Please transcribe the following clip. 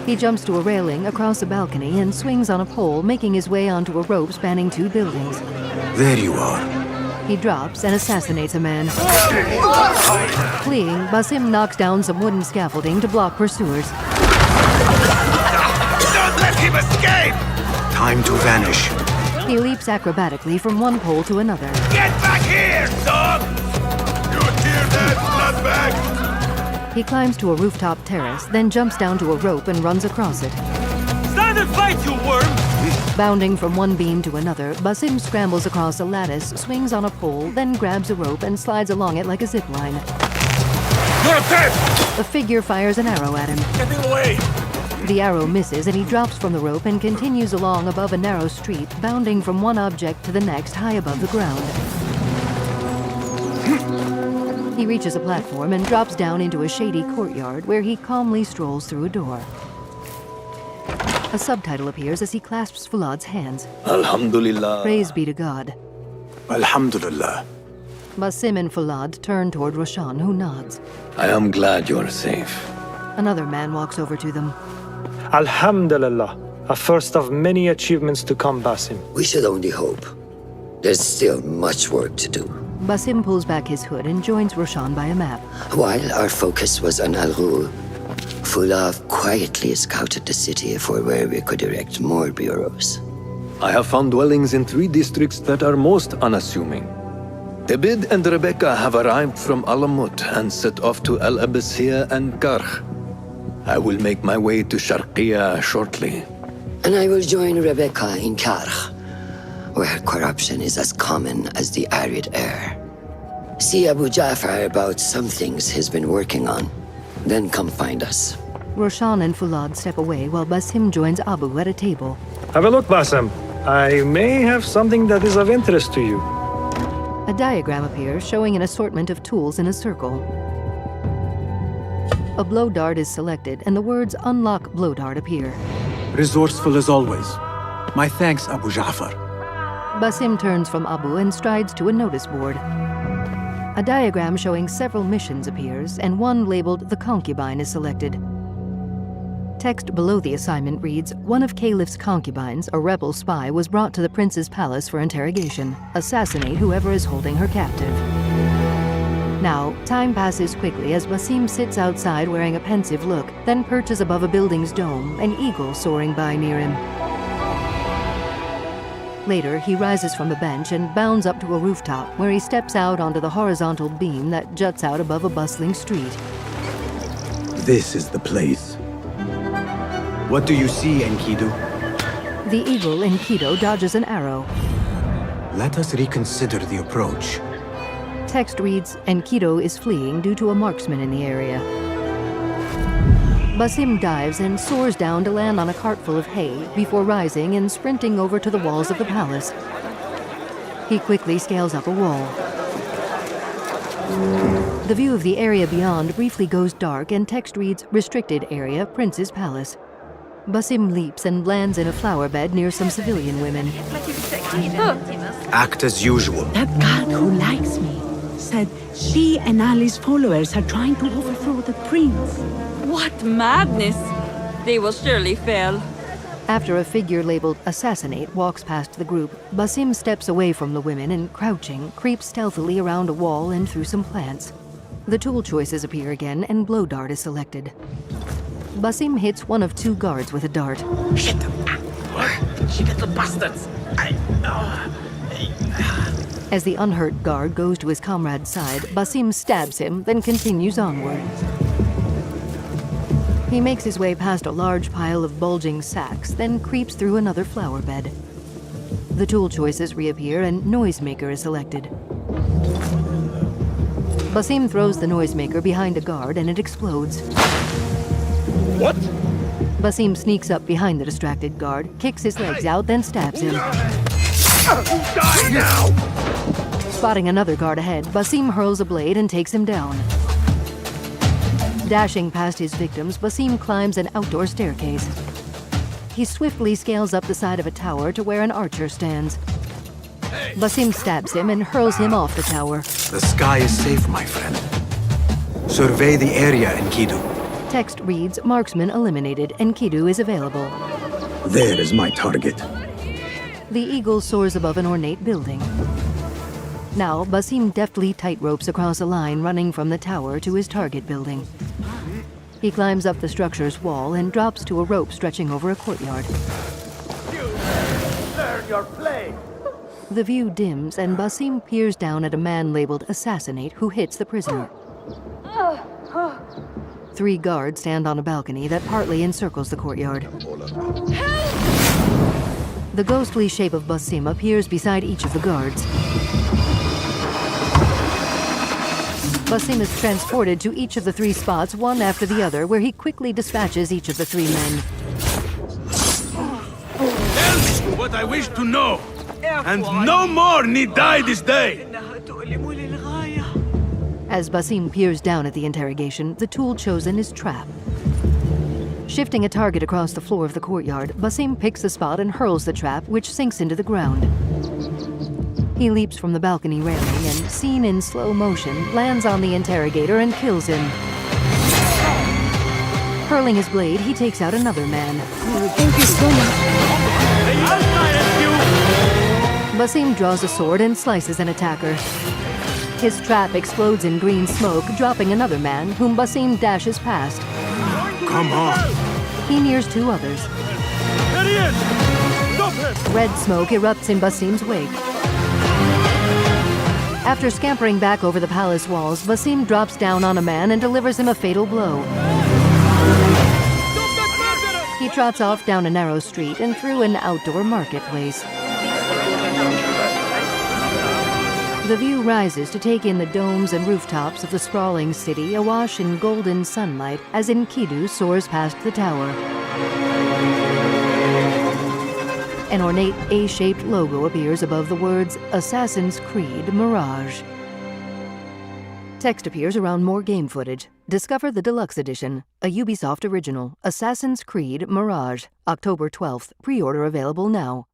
He jumps to a railing across a balcony and swings on a pole, making his way onto a rope spanning 2 buildings. There you are. He drops and assassinates a man. Fleeing, Basim knocks down some wooden scaffolding to block pursuers. Don't let him escape! Time to vanish. He leaps acrobatically from one pole to another. Get back here, dog! You hear that, bloodbag? He climbs to a rooftop terrace, then jumps down to a rope and runs across it. Stand and fight, you worm! Bounding from one beam to another, Basim scrambles across a lattice, swings on a pole, then grabs a rope and slides along it like a zip line. You're dead! A figure fires an arrow at him. Getting away! The arrow misses and he drops from the rope and continues along above a narrow street, bounding from one object to the next high above the ground. He reaches a platform and drops down into a shady courtyard where he calmly strolls through a door. A subtitle appears as he clasps Fulad's hands. Alhamdulillah. Praise be to God. Alhamdulillah. Basim and Fulad turn toward Roshan, who nods. I am glad you are safe. Another man walks over to them. Alhamdulillah, a first of many achievements to come, Basim. We should only hope. There's still much work to do. Basim pulls back his hood and joins Roshan by a map. While our focus was on Al Ghul, Fulav quietly scouted the city for where we could erect more bureaus. I have found dwellings in 3 districts that are most unassuming. Abid and Rebecca have arrived from Alamut and set off to Al Abbasiyah and Karh. I will make my way to Sharqiyah shortly. And I will join Rebecca in Karh, where corruption is as common as the arid air. See Abu Ja'far about some things he's been working on. Then come find us. Roshan and Fulad step away while Basim joins Abu at a table. Have a look, Basim. I may have something that is of interest to you. A diagram appears showing an assortment of tools in a circle. A blow dart is selected and the words "Unlock blow dart" appear. Resourceful as always. My thanks, Abu Ja'far. Basim turns from Abu and strides to a notice board. A diagram showing several missions appears, and one labeled "The Concubine" is selected. Text below the assignment reads, "One of Caliph's concubines, a rebel spy, was brought to the prince's palace for interrogation. Assassinate whoever is holding her captive." Now, time passes quickly as Basim sits outside wearing a pensive look, then perches above a building's dome, an eagle soaring by near him. Later, he rises from a bench and bounds up to a rooftop, where he steps out onto the horizontal beam that juts out above a bustling street. This is the place. What do you see, Enkidu? The eagle, Enkidu, dodges an arrow. Let us reconsider the approach. Text reads, Enkidu is fleeing due to a marksman in the area. Basim dives and soars down to land on a cart full of hay before rising and sprinting over to the walls of the palace. He quickly scales up a wall. The view of the area beyond briefly goes dark and text reads, Restricted Area, Prince's Palace. Basim leaps and lands in a flower bed near some civilian women. Act as usual. That guard who likes me said she and Ali's followers are trying to overthrow the prince. What madness! They will surely fail. After a figure labeled Assassinate walks past the group, Basim steps away from the women and, crouching, creeps stealthily around a wall and through some plants. The tool choices appear again and blow dart is selected. Basim hits one of 2 guards with a dart. Shit! She got the bastards! As the unhurt guard goes to his comrade's side, Basim stabs him, then continues onward. He makes his way past a large pile of bulging sacks, then creeps through another flower bed. The tool choices reappear and Noisemaker is selected. Basim throws the Noisemaker behind a guard and it explodes. What? Basim sneaks up behind the distracted guard, kicks his legs out, then stabs him. Die now! Spotting another guard ahead, Basim hurls a blade and takes him down. Dashing past his victims, Basim climbs an outdoor staircase. He swiftly scales up the side of a tower to where an archer stands. Basim stabs him and hurls him off the tower. The sky is safe, my friend. Survey the area, Enkidu. Text reads, "Marksman eliminated. Enkidu is available." There is my target. The eagle soars above an ornate building. Now, Basim deftly tightropes across a line running from the tower to his target building. He climbs up the structure's wall and drops to a rope stretching over a courtyard. Learn your play! The view dims and Basim peers down at a man labeled Assassinate who hits the prisoner. 3 guards stand on a balcony that partly encircles the courtyard. The ghostly shape of Basim appears beside each of the guards. Basim is transported to each of the 3 spots, one after the other, where he quickly dispatches each of the 3 men. Tell me what I wish to know, and no more need die this day! As Basim peers down at the interrogation, the tool chosen is trap. Shifting a target across the floor of the courtyard, Basim picks the spot and hurls the trap, which sinks into the ground. He leaps from the balcony railing and, seen in slow motion, lands on the interrogator and kills him. Hurling his blade, he takes out another man. Basim draws a sword and slices an attacker. His trap explodes in green smoke, dropping another man, whom Basim dashes past. Come on! He nears 2 others. There he is! Stop him! Red smoke erupts in Basim's wake. After scampering back over the palace walls, Basim drops down on a man and delivers him a fatal blow. He trots off down a narrow street and through an outdoor marketplace. The view rises to take in the domes and rooftops of the sprawling city awash in golden sunlight as Enkidu soars past the tower. An ornate A-shaped logo appears above the words Assassin's Creed Mirage. Text appears around more game footage. Discover the Deluxe Edition, a Ubisoft original, Assassin's Creed Mirage, October 12th. Pre-order available now.